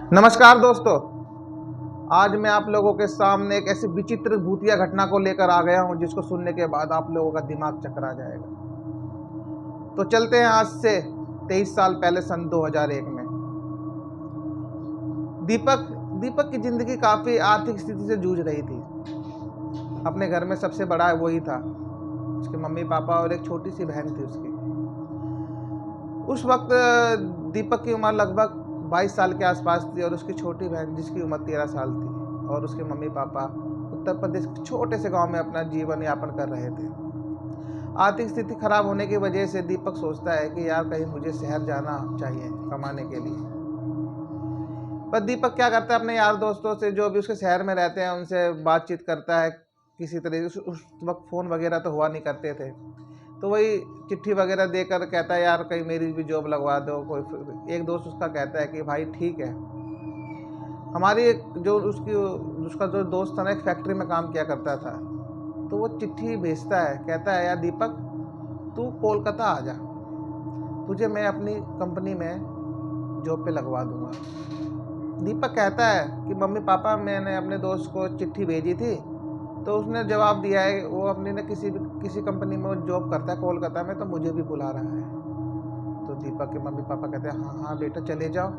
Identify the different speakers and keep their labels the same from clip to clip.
Speaker 1: नमस्कार दोस्तों। आज मैं आप लोगों के सामने एक ऐसी विचित्र भूतिया घटना को लेकर आ गया हूं जिसको सुनने के बाद आप लोगों का दिमाग चकरा जाएगा। तो चलते हैं आज से 23 साल पहले सन 2001 में। दीपक दीपक की जिंदगी काफी आर्थिक स्थिति से जूझ रही थी। अपने घर में सबसे बड़ा वही था, उसके मम्मी पापा और एक छोटी सी बहन थी उसकी। उस वक्त दीपक की उम्र लगभग 22 साल के आसपास थी और उसकी छोटी बहन जिसकी उम्र 13 साल थी, और उसके मम्मी पापा उत्तर प्रदेश के छोटे से गांव में अपना जीवन यापन कर रहे थे। आर्थिक स्थिति खराब होने की वजह से दीपक सोचता है कि यार कहीं मुझे शहर जाना चाहिए कमाने के लिए। पर दीपक क्या करता है, अपने यार दोस्तों से जो भी उसके शहर में रहते हैं उनसे बातचीत करता है किसी तरीके से। उस वक्त फ़ोन वगैरह तो हुआ नहीं करते थे, तो वही चिट्ठी वगैरह देकर कहता है यार कहीं मेरी भी जॉब लगवा दो। कोई एक दोस्त उसका कहता है कि भाई ठीक है। हमारी जो उसका जो दोस्त था ना, एक फैक्ट्री में काम किया करता था, तो वो चिट्ठी भेजता है, कहता है यार दीपक तू कोलकाता आ जा, तुझे मैं अपनी कंपनी में जॉब पे लगवा दूंगा। दीपक कहता है कि मम्मी पापा मैंने अपने दोस्त को चिट्ठी भेजी थी, तो उसने जवाब दिया है वो अपनी ने किसी कंपनी में वो जॉब करता है कोलकाता में, तो मुझे भी बुला रहा है। तो दीपक के मम्मी पापा कहते हैं हाँ हाँ बेटा चले जाओ,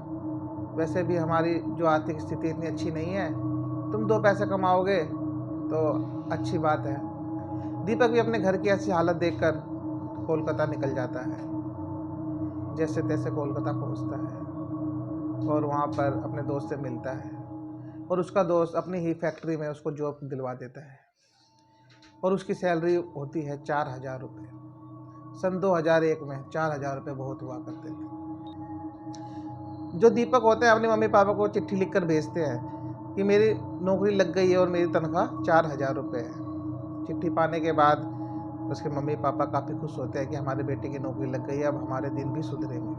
Speaker 1: वैसे भी हमारी जो आर्थिक स्थिति इतनी अच्छी नहीं है, तुम 2 पैसे कमाओगे तो अच्छी बात है। दीपक भी अपने घर की ऐसी हालत देखकर कोलकाता निकल जाता है। जैसे तैसे कोलकाता पहुंचता है और वहाँ पर अपने दोस्त से मिलता है, और उसका दोस्त अपनी ही फैक्ट्री में उसको जॉब दिलवा देता है, और उसकी सैलरी होती है 4,000 रुपये। सन 2001 में 4,000 रुपये बहुत हुआ करते थे। जो दीपक होते हैं अपने मम्मी पापा को चिट्ठी लिखकर भेजते हैं कि मेरी नौकरी लग गई है और मेरी तनख्वाह 4,000 रुपये है। चिट्ठी पाने के बाद उसके मम्मी पापा काफ़ी खुश होते हैं कि हमारे बेटे की नौकरी लग गई है, अब हमारे दिन भी सुधरेंगे।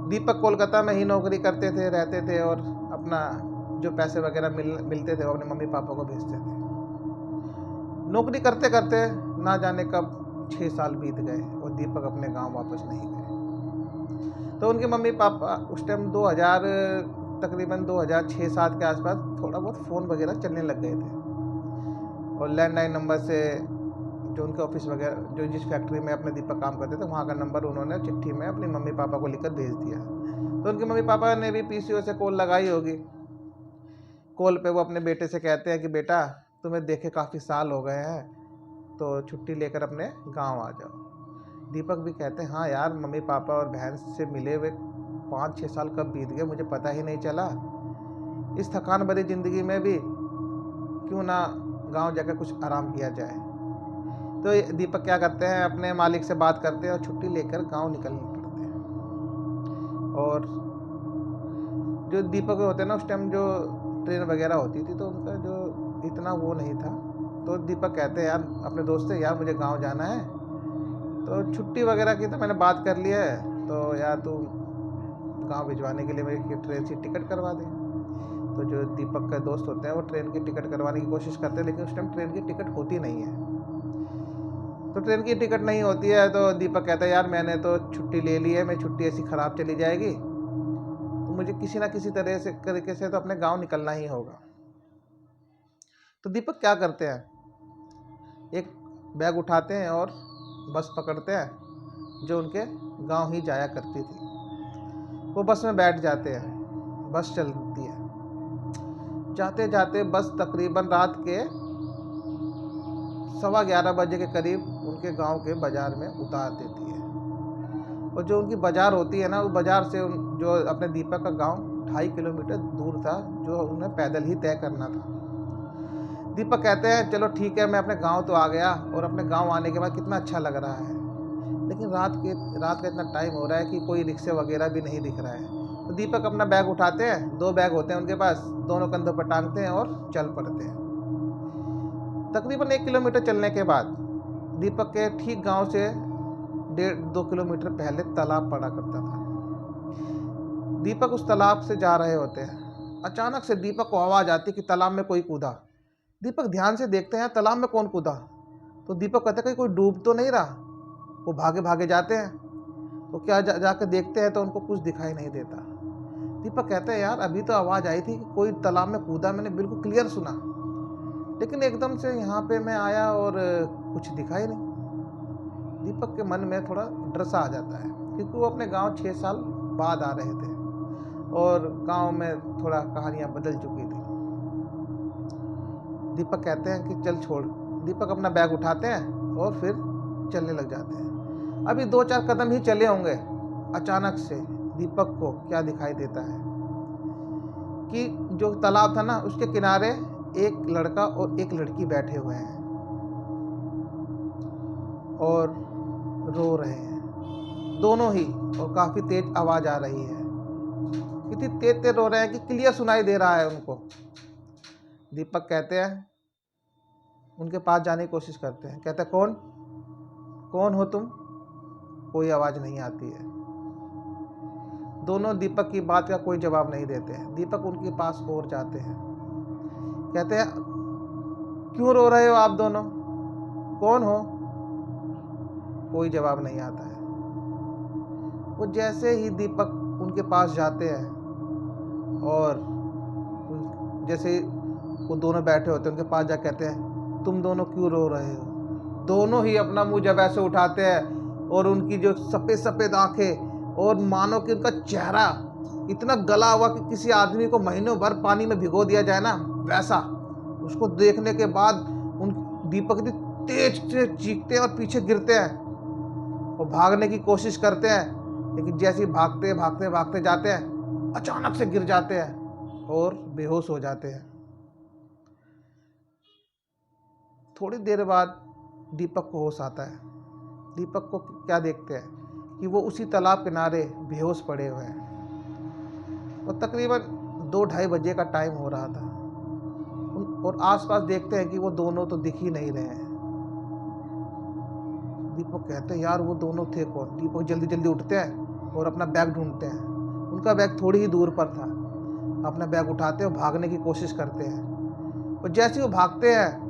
Speaker 1: दीपक कोलकाता में ही नौकरी करते थे, रहते थे, और अपना जो पैसे वगैरह मिलते थे वो अपने मम्मी पापा को भेजते थे। नौकरी करते करते ना जाने कब 6 साल बीत गए और दीपक अपने गांव वापस नहीं गए। तो उनके मम्मी पापा उस टाइम तकरीबन 2006-7 के आसपास थोड़ा बहुत फ़ोन वगैरह चलने लग गए थे, और लैंडलाइन नंबर से जो उनके ऑफिस वगैरह जो जिस फैक्ट्री में अपने दीपक काम करते थे वहाँ का नंबर उन्होंने चिट्ठी में अपने मम्मी पापा को लिखकर भेज दिया। तो उनके मम्मी पापा ने भी पीसीओ से कॉल लगाई होगी। कॉल पे वो अपने बेटे से कहते हैं कि बेटा तुम्हें देखे काफ़ी साल हो गए हैं, तो छुट्टी लेकर अपने गांव आ जाओ। दीपक भी कहते हैं हाँ यार मम्मी पापा और बहन से मिले हुए 5-6 साल कब बीत गए मुझे पता ही नहीं चला। इस थकान भरी ज़िंदगी में भी क्यों ना गांव जाकर कुछ आराम किया जाए। तो दीपक क्या करते हैं, अपने मालिक से बात करते हैं और छुट्टी लेकर गांव निकल पड़ते हैं। और जो दीपक होते हैं ना, उस टाइम जो ट्रेन वगैरह होती थी तो उनका जो इतना वो नहीं था, तो दीपक कहते हैं यार अपने दोस्त से यार मुझे गांव जाना है, तो छुट्टी वगैरह की तो मैंने बात कर ली है, तो यार तू गांव भिजवाने के लिए मेरी ट्रेन की टिकट करवा दे। तो जो दीपक के दोस्त होते हैं वो ट्रेन की टिकट करवाने की कोशिश करते हैं, लेकिन उस टाइम ट्रेन की टिकट होती नहीं है। तो ट्रेन की टिकट नहीं होती है तो दीपक कहता है यार मैंने तो छुट्टी ले ली है, मेरी छुट्टी ऐसी ख़राब चली जाएगी, तो मुझे किसी ना किसी तरीके से तो अपने गाँव निकलना ही होगा। तो दीपक क्या करते हैं, एक बैग उठाते हैं और बस पकड़ते हैं जो उनके गांव ही जाया करती थी। वो बस में बैठ जाते हैं, बस चलती है। जाते जाते बस तकरीबन रात के 11:15 बजे के करीब उनके गांव के बाज़ार में उतार देती है। और जो उनकी बाज़ार होती है ना, वो बाज़ार से जो अपने दीपक का गांव 2.5 किलोमीटर दूर था, जो उन्हें पैदल ही तय करना था। दीपक कहते हैं चलो ठीक है मैं अपने गांव तो आ गया, और अपने गांव आने के बाद कितना अच्छा लग रहा है, लेकिन रात का इतना टाइम हो रहा है कि कोई रिक्शे वगैरह भी नहीं दिख रहा है। तो दीपक अपना बैग उठाते हैं, 2 बैग होते हैं उनके पास, दोनों कंधों पर टांगते हैं और चल पड़ते हैं। तकरीबन 1 किलोमीटर चलने के बाद दीपक के ठीक गांव से 1.5-2 किलोमीटर पहले तालाब पड़ा करता था। दीपक उस तालाब से जा रहे होते हैं, अचानक से दीपक को आवाज़ आती कि तालाब में कोई कूदा। दीपक ध्यान से देखते हैं तालाब में कौन कूदा, तो दीपक कहते हैं कि कोई डूब तो नहीं रहा। वो भागे भागे जाते हैं, तो क्या जाकर देखते हैं तो उनको कुछ दिखाई नहीं देता। दीपक कहता है यार अभी तो आवाज़ आई थी कि कोई तालाब में कूदा, मैंने बिल्कुल क्लियर सुना, लेकिन एकदम से यहाँ पे मैं आया और कुछ दिखा ही नहीं। दीपक के मन में थोड़ा डर सा आ जाता है, क्योंकि वो अपने गांव 6 साल बाद आ रहे थे और गांव में थोड़ा कहानियाँ बदल चुकी थी। दीपक कहते हैं कि चल छोड़। दीपक अपना बैग उठाते हैं और फिर चलने लग जाते हैं। अभी 2-4 कदम ही चले होंगे, अचानक से दीपक को क्या दिखाई देता है कि जो तालाब था ना, उसके किनारे एक लड़का और एक लड़की बैठे हुए हैं और रो रहे हैं दोनों ही, और काफ़ी तेज आवाज़ आ रही है। इतनी तेज तेज रो रहे हैं कि क्लियर सुनाई दे रहा है उनको। दीपक कहते हैं, उनके पास जाने की कोशिश करते हैं, कहते हैं कौन कौन हो तुम? कोई आवाज़ नहीं आती है। दोनों दीपक की बात का कोई जवाब नहीं देते हैं। दीपक उनके पास और जाते हैं, कहते हैं क्यों रो रहे हो आप दोनों, कौन हो? कोई जवाब नहीं आता है। वो जैसे ही दीपक उनके पास जाते हैं और जैसे वो दोनों बैठे होते हैं उनके पास जा कहते हैं तुम दोनों क्यों रो रहे हो? दोनों ही अपना मुंह जब ऐसे उठाते हैं और उनकी जो सफ़ेद सफ़ेद आंखें और मानो कि उनका चेहरा इतना गला हुआ कि किसी आदमी को महीनों भर पानी में भिगो दिया जाए ना, वैसा, उसको देखने के बाद उन दीपक इतनी तेज से चीखते हैं और पीछे गिरते हैं और भागने की कोशिश करते हैं, लेकिन जैसे ही भागते भागते भागते जाते हैं अचानक से गिर जाते हैं और बेहोश हो जाते हैं। थोड़ी देर बाद दीपक को होश आता है। दीपक को क्या देखते हैं कि वो उसी तालाब किनारे बेहोश पड़े हुए हैं और तकरीबन 2-2:30 बजे का टाइम हो रहा था और आसपास देखते हैं कि वो दोनों तो दिख ही नहीं रहे हैं। दीपक कहते हैं यार वो दोनों थे कौन? दीपक जल्दी जल्दी उठते हैं और अपना बैग ढूंढते हैं। उनका बैग थोड़ी ही दूर पर था। अपना बैग उठाते हैं और भागने की कोशिश करते हैं और जैसे वो भागते हैं,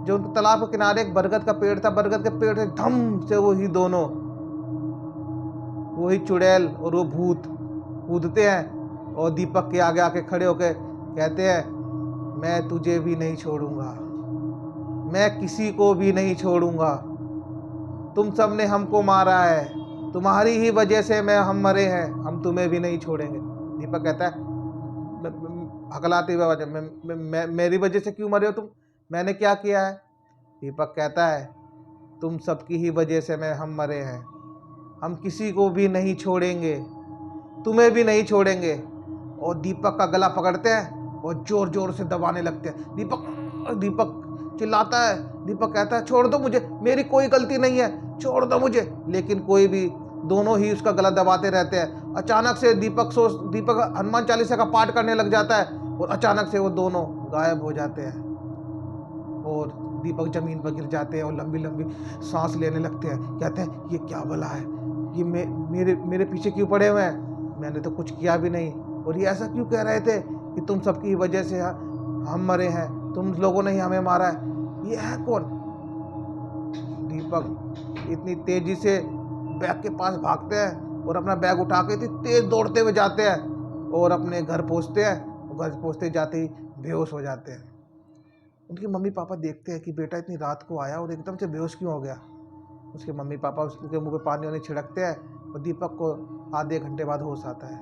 Speaker 1: जो उनके तालाब के किनारे एक बरगद का पेड़ था, बरगद के पेड़ से धम से वही दोनों, वही चुड़ैल और वो भूत कूदते हैं और दीपक के आगे आके खड़े होकर कहते हैं मैं तुझे भी नहीं छोड़ूंगा, मैं किसी को भी नहीं छोड़ूंगा, तुम सब ने हमको मारा है, तुम्हारी ही वजह से हम मरे हैं, हम तुम्हें भी नहीं छोड़ेंगे। दीपक कहता है हकलाते हुए आवाज में, मेरी वजह से क्यों मरे हो तुम? मैंने क्या किया है? दीपक कहता है तुम सबकी ही वजह से हम मरे हैं, हम किसी को भी नहीं छोड़ेंगे, तुम्हें भी नहीं छोड़ेंगे। और दीपक का गला पकड़ते हैं और जोर जोर से दबाने लगते हैं। दीपक चिल्लाता है। दीपक कहता है छोड़ दो मुझे, मेरी कोई गलती नहीं है, छोड़ दो मुझे, लेकिन कोई भी, दोनों ही उसका गला दबाते रहते हैं। अचानक से दीपक हनुमान चालीसा का पाठ करने लग जाता है और अचानक से वो दोनों गायब हो जाते हैं और दीपक जमीन पर गिर जाते हैं और लंबी लंबी सांस लेने लगते हैं। कहते हैं ये क्या भला है, ये मेरे पीछे क्यों पड़े हुए हैं? मैंने तो कुछ किया भी नहीं, और ये ऐसा क्यों कह रहे थे कि तुम सबकी वजह से हम मरे हैं, तुम लोगों ने ही हमें मारा है, ये है कौन? दीपक इतनी तेजी से बैग के पास भागते हैं और अपना बैग उठा के इतनी तेज दौड़ते हुए जाते हैं और अपने घर पहुंचते हैं और घर पहुंचते जाते ही बेहोश हो जाते हैं। उनके मम्मी पापा देखते हैं कि बेटा इतनी रात को आया और एकदम से बेहोश क्यों हो गया। उसके मम्मी पापा उसके मुंह पे पानी वानी छिड़कते हैं और दीपक को आधे घंटे बाद होश आता है।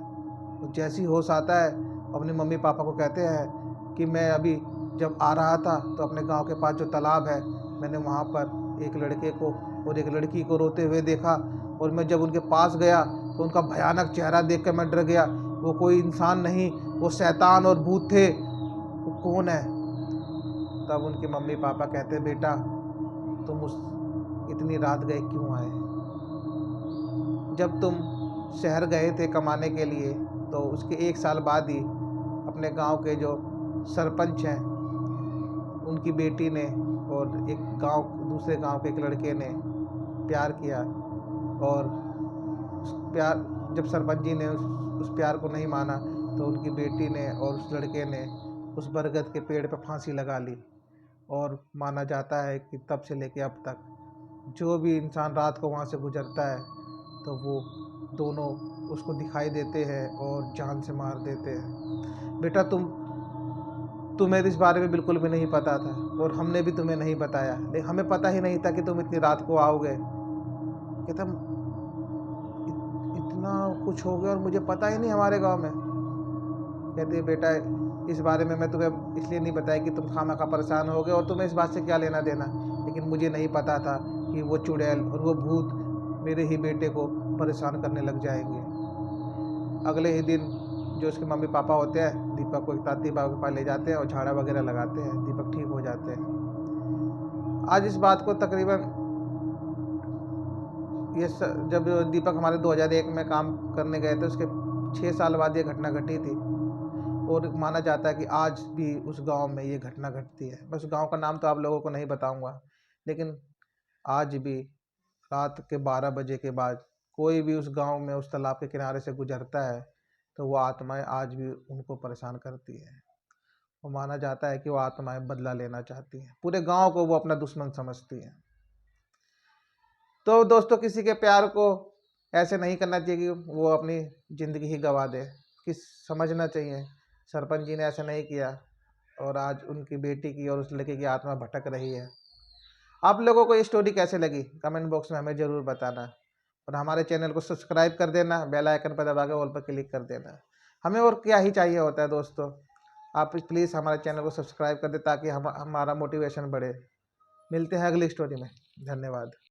Speaker 1: और जैसे ही होश आता है अपने मम्मी पापा को कहते हैं कि मैं अभी जब आ रहा था तो अपने गांव के पास जो तालाब है, मैंने वहाँ पर एक लड़के को और एक लड़की को रोते हुए देखा और मैं जब उनके पास गया तो उनका भयानक चेहरा देख कर मैं डर गया। वो कोई इंसान नहीं, वो शैतान और भूत थे। वो कौन है? तब उनके मम्मी पापा कहते हैं बेटा तुम इतनी रात गए क्यों आए? जब तुम शहर गए थे कमाने के लिए तो उसके 1 साल बाद ही अपने गांव के जो सरपंच हैं उनकी बेटी ने और दूसरे गांव के एक लड़के ने प्यार किया और उस प्यार, जब सरपंच जी ने उस प्यार को नहीं माना तो उनकी बेटी ने और उस लड़के ने उस बरगद के पेड़ पर फांसी लगा ली। और माना जाता है कि तब से लेके अब तक जो भी इंसान रात को वहाँ से गुजरता है तो वो दोनों उसको दिखाई देते हैं और जान से मार देते हैं। बेटा तुम्हें इस बारे में बिल्कुल भी नहीं पता था और हमने भी तुम्हें नहीं बताया, लेकिन हमें पता ही नहीं था कि तुम इतनी रात को आओगे। कहता इतना कुछ हो गया और मुझे पता ही नहीं हमारे गांव में। कहती है बेटा इस बारे में मैं तुम्हें इसलिए नहीं बताया कि तुम खामखा परेशान हो गए और तुम्हें इस बात से क्या लेना देना, लेकिन मुझे नहीं पता था कि वो चुड़ैल और वो भूत मेरे ही बेटे को परेशान करने लग जाएंगे। अगले ही दिन जो उसके मम्मी पापा होते हैं दीपक को एक ताती बाबा के पास ले जाते हैं और झाड़ा वगैरह लगाते हैं, दीपक ठीक हो जाते हैं। आज इस बात को तकरीबन जब दीपक हमारे 2001 में काम करने गए थे उसके 6 साल बाद ये घटना घटी थी और माना जाता है कि आज भी उस गांव में ये घटना घटती है। मैं उस गांव का नाम तो आप लोगों को नहीं बताऊंगा, लेकिन आज भी रात के 12 बजे के बाद कोई भी उस गांव में उस तालाब के किनारे से गुजरता है तो वो आत्माएं आज भी उनको परेशान करती है। वो माना जाता है कि वो आत्माएं बदला लेना चाहती हैं, पूरे गांव को वो अपना दुश्मन समझती हैं। तो दोस्तों किसी के प्यार को ऐसे नहीं करना चाहिए कि वो अपनी ज़िंदगी ही गंवा दे, कि समझना चाहिए सरपंच जी ने ऐसा नहीं किया और आज उनकी बेटी की और उस लड़के की आत्मा भटक रही है। आप लोगों को ये स्टोरी कैसे लगी कमेंट बॉक्स में हमें ज़रूर बताना और हमारे चैनल को सब्सक्राइब कर देना, बेल आइकन पर दबा के ऑल पर क्लिक कर देना। हमें और क्या ही चाहिए होता है दोस्तों, आप प्लीज़ हमारे चैनल को सब्सक्राइब कर दें ताकि हमारा मोटिवेशन बढ़े। मिलते हैं अगली स्टोरी में। धन्यवाद।